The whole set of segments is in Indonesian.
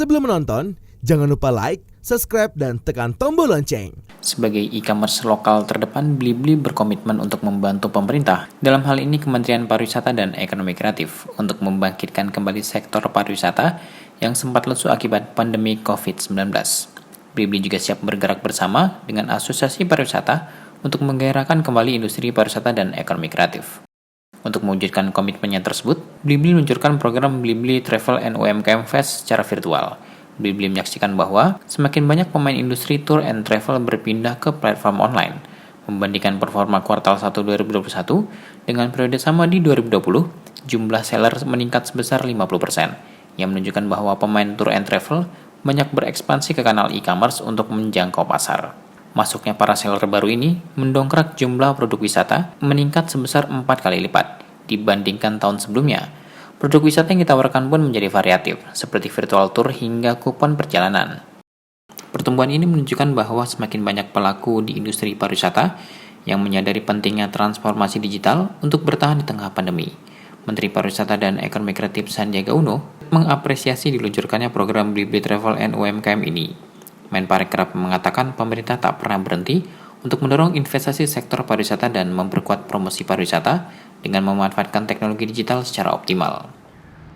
Sebelum menonton, jangan lupa like, subscribe, dan tekan tombol lonceng. Sebagai e-commerce lokal terdepan, Blibli berkomitmen untuk membantu pemerintah, dalam hal ini Kementerian Pariwisata dan Ekonomi Kreatif, untuk membangkitkan kembali sektor pariwisata yang sempat lesu akibat pandemi COVID-19. Blibli juga siap bergerak bersama dengan Asosiasi Pariwisata untuk menggairahkan kembali industri pariwisata dan ekonomi kreatif. Untuk mewujudkan komitmennya tersebut, Blibli meluncurkan program Blibli Travel and UMKM Fest secara virtual. Blibli menyaksikan bahwa semakin banyak pemain industri tour and travel berpindah ke platform online. Membandingkan performa kuartal 1 2021 dengan periode sama di 2020, jumlah seller meningkat sebesar 50%, yang menunjukkan bahwa pemain tour and travel banyak berekspansi ke kanal e-commerce untuk menjangkau pasar. Masuknya para seller baru ini mendongkrak jumlah produk wisata meningkat sebesar 4 kali lipat dibandingkan tahun sebelumnya. Produk wisata yang ditawarkan pun menjadi variatif, seperti virtual tour hingga kupon perjalanan. Pertumbuhan ini menunjukkan bahwa semakin banyak pelaku di industri pariwisata yang menyadari pentingnya transformasi digital untuk bertahan di tengah pandemi. Menteri Pariwisata dan Ekonomi Kreatif Sandiaga Uno mengapresiasi diluncurkannya program Blibli Travel and UMKM ini. Menparekraf mengatakan pemerintah tak pernah berhenti untuk mendorong investasi sektor pariwisata dan memperkuat promosi pariwisata dengan memanfaatkan teknologi digital secara optimal.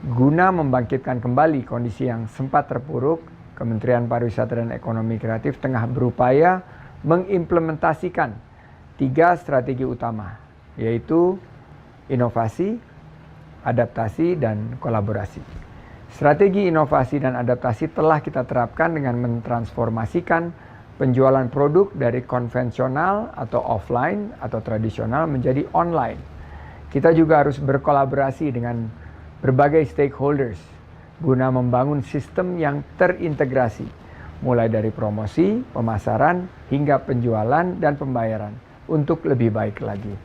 Guna membangkitkan kembali kondisi yang sempat terpuruk, Kementerian Pariwisata dan Ekonomi Kreatif tengah berupaya mengimplementasikan 3 strategi utama, yaitu inovasi, adaptasi, dan kolaborasi. Strategi inovasi dan adaptasi telah kita terapkan dengan mentransformasikan penjualan produk dari konvensional atau offline atau tradisional menjadi online. Kita juga harus berkolaborasi dengan berbagai stakeholders guna membangun sistem yang terintegrasi, mulai dari promosi, pemasaran, hingga penjualan dan pembayaran untuk lebih baik lagi.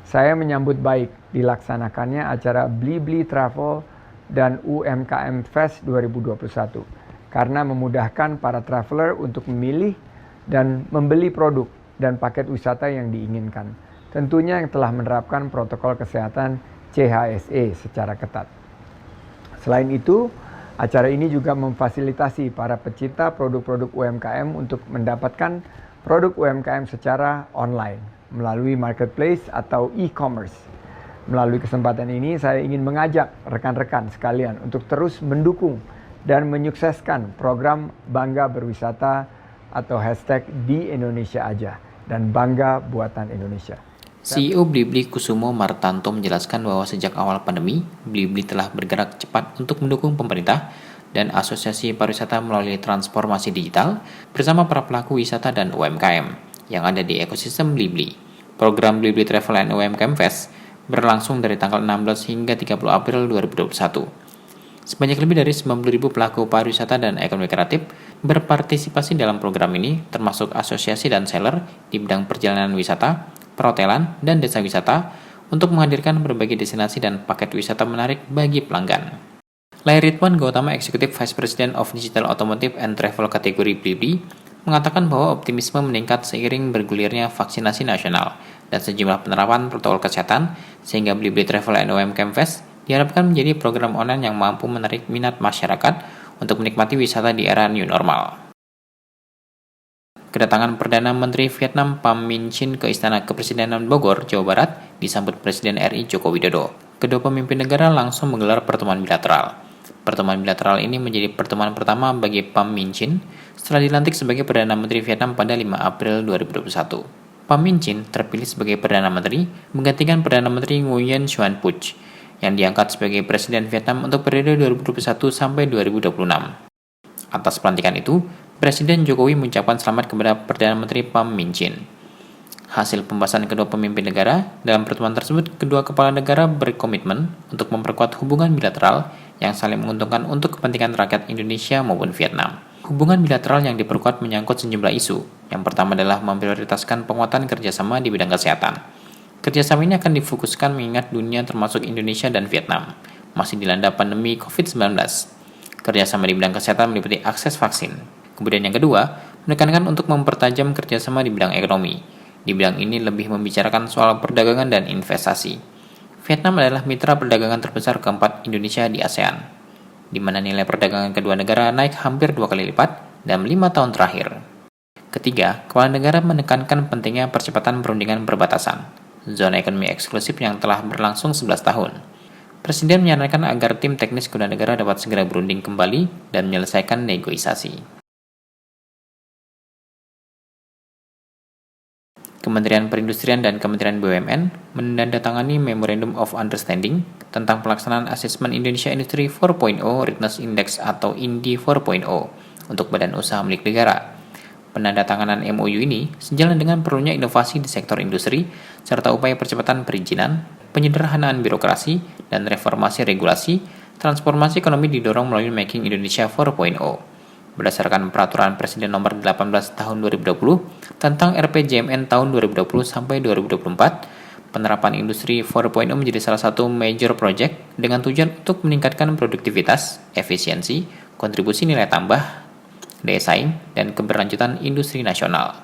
Saya menyambut baik dilaksanakannya acara Blibli Travel dan UMKM Fest 2021 karena memudahkan para traveler untuk memilih dan membeli produk dan paket wisata yang diinginkan. Tentunya yang telah menerapkan protokol kesehatan CHSE secara ketat. Selain itu, acara ini juga memfasilitasi para pecinta produk-produk UMKM untuk mendapatkan produk UMKM secara online melalui marketplace atau e-commerce. Melalui kesempatan ini, saya ingin mengajak rekan-rekan sekalian untuk terus mendukung dan menyukseskan program Bangga Berwisata atau hashtag di Indonesia aja dan Bangga Buatan Indonesia. CEO Blibli Kusumo Martanto menjelaskan bahwa sejak awal pandemi, Blibli telah bergerak cepat untuk mendukung pemerintah dan asosiasi pariwisata melalui transformasi digital bersama para pelaku wisata dan UMKM yang ada di ekosistem Blibli. Program Blibli Travel and UMKM Fest berlangsung dari tanggal 16 hingga 30 April 2021. Sebanyak lebih dari 90.000 pelaku pariwisata dan ekonomi kreatif berpartisipasi dalam program ini, termasuk asosiasi dan seller di bidang perjalanan wisata, perhotelan, dan desa wisata untuk menghadirkan berbagai destinasi dan paket wisata menarik bagi pelanggan. Lai Ridwan Gautama, Executive Vice President of Digital Automotive and Travel kategori Blibli, mengatakan bahwa optimisme meningkat seiring bergulirnya vaksinasi nasional dan sejumlah penerapan protokol kesehatan, sehingga Blibli Travel and UMKM Fest diharapkan menjadi program online yang mampu menarik minat masyarakat untuk menikmati wisata di era new normal. Kedatangan Perdana Menteri Vietnam Pham Minh Chinh ke Istana Kepresidenan Bogor, Jawa Barat disambut Presiden RI Joko Widodo. Kedua pemimpin negara langsung menggelar pertemuan bilateral. Pertemuan bilateral ini menjadi pertemuan pertama bagi Pham Minh Chinh setelah dilantik sebagai Perdana Menteri Vietnam pada 5 April 2021. Pham Minh Chinh terpilih sebagai Perdana Menteri menggantikan Perdana Menteri Nguyen Xuan Phuc yang diangkat sebagai Presiden Vietnam untuk periode 2021 sampai 2026. Atas pelantikan itu, Presiden Jokowi mengucapkan selamat kepada Perdana Menteri Pham Minh Chinh. Hasil pembahasan kedua pemimpin negara, dalam pertemuan tersebut kedua kepala negara berkomitmen untuk memperkuat hubungan bilateral yang saling menguntungkan untuk kepentingan rakyat Indonesia maupun Vietnam. Hubungan bilateral yang diperkuat menyangkut sejumlah isu. Yang pertama adalah memprioritaskan penguatan kerjasama di bidang kesehatan. Kerjasama ini akan difokuskan mengingat dunia termasuk Indonesia dan Vietnam masih dilanda pandemi COVID-19. Kerjasama di bidang kesehatan meliputi akses vaksin. Kemudian yang kedua, menekankan untuk mempertajam kerjasama di bidang ekonomi. Di bidang ini lebih membicarakan soal perdagangan dan investasi. Vietnam adalah mitra perdagangan terbesar keempat Indonesia di ASEAN. di mana nilai perdagangan kedua negara naik hampir 2 kali lipat dalam 5 tahun terakhir. Ketiga, kepala negara menekankan pentingnya percepatan perundingan perbatasan, zona ekonomi eksklusif yang telah berlangsung 11 tahun. Presiden menyarankan agar tim teknis kedua negara dapat segera berunding kembali dan menyelesaikan negosiasi. Kementerian Perindustrian dan Kementerian BUMN menandatangani Memorandum of Understanding tentang pelaksanaan Asesmen Indonesia Industri 4.0 Readiness Index atau INDI 4.0 untuk badan usaha milik negara. Penandatanganan MOU ini sejalan dengan perlunya inovasi di sektor industri serta upaya percepatan perizinan, penyederhanaan birokrasi, dan reformasi regulasi. Transformasi ekonomi didorong melalui Making Indonesia 4.0. Berdasarkan Peraturan Presiden Nomor 18 Tahun 2020 tentang RPJMN tahun 2020 sampai 2024, penerapan Industri 4.0 menjadi salah satu major project dengan tujuan untuk meningkatkan produktivitas, efisiensi, kontribusi nilai tambah, daya saing, dan keberlanjutan industri nasional.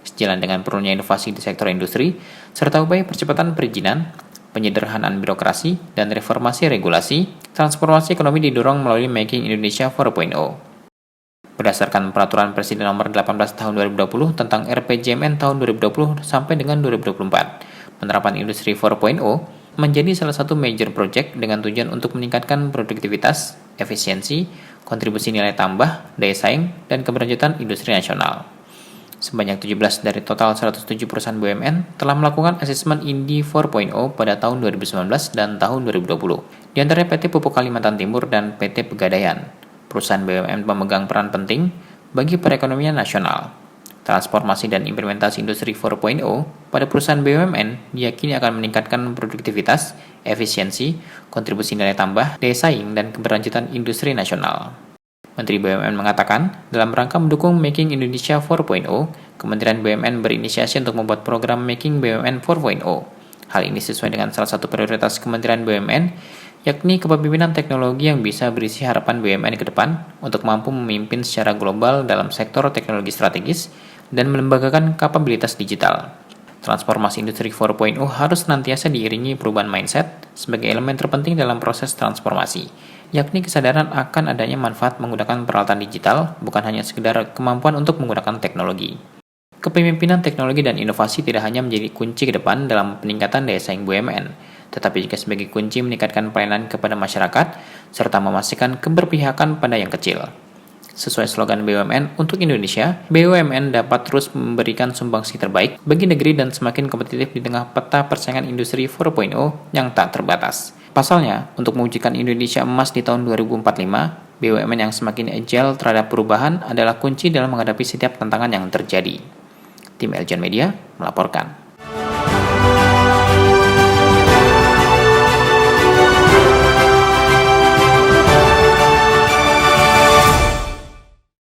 Sejalan dengan perlunya inovasi di sektor industri, serta upaya percepatan perizinan, penyederhanaan birokrasi, dan reformasi regulasi, transformasi ekonomi didorong melalui Making Indonesia 4.0. Berdasarkan Peraturan Presiden Nomor 18 Tahun 2020 tentang RPJMN tahun 2020 sampai dengan 2024, penerapan Industri 4.0 menjadi salah satu major project dengan tujuan untuk meningkatkan produktivitas, efisiensi, kontribusi nilai tambah, daya saing, dan keberlanjutan industri nasional. Sebanyak 17 dari total 107 perusahaan BUMN telah melakukan asesmen INDI 4.0 pada tahun 2019 dan tahun 2020, di antara PT Pupuk Kalimantan Timur dan PT Pegadaian. Perusahaan BUMN memegang peran penting bagi perekonomian nasional. Transformasi dan implementasi Industri 4.0 pada perusahaan BUMN diyakini akan meningkatkan produktivitas, efisiensi, kontribusi nilai tambah, daya saing, dan keberlanjutan industri nasional. Menteri BUMN mengatakan, dalam rangka mendukung Making Indonesia 4.0, Kementerian BUMN berinisiasi untuk membuat program Making BUMN 4.0. Hal ini sesuai dengan salah satu prioritas Kementerian BUMN, yakni kepemimpinan teknologi yang bisa berisi harapan BUMN ke depan untuk mampu memimpin secara global dalam sektor teknologi strategis dan melembagakan kapabilitas digital. Transformasi Industri 4.0 harus senantiasa diiringi perubahan mindset sebagai elemen terpenting dalam proses transformasi, yakni kesadaran akan adanya manfaat menggunakan peralatan digital, bukan hanya sekedar kemampuan untuk menggunakan teknologi. Kepemimpinan teknologi dan inovasi tidak hanya menjadi kunci ke depan dalam peningkatan daya saing BUMN, tetapi juga sebagai kunci meningkatkan pelayanan kepada masyarakat, serta memastikan keberpihakan pada yang kecil. Sesuai slogan BUMN untuk Indonesia, BUMN dapat terus memberikan sumbangsi terbaik bagi negeri dan semakin kompetitif di tengah peta persaingan industri 4.0 yang tak terbatas. Pasalnya, untuk mewujudkan Indonesia emas di tahun 2045, BUMN yang semakin agile terhadap perubahan adalah kunci dalam menghadapi setiap tantangan yang terjadi. Tim Eljon Media melaporkan.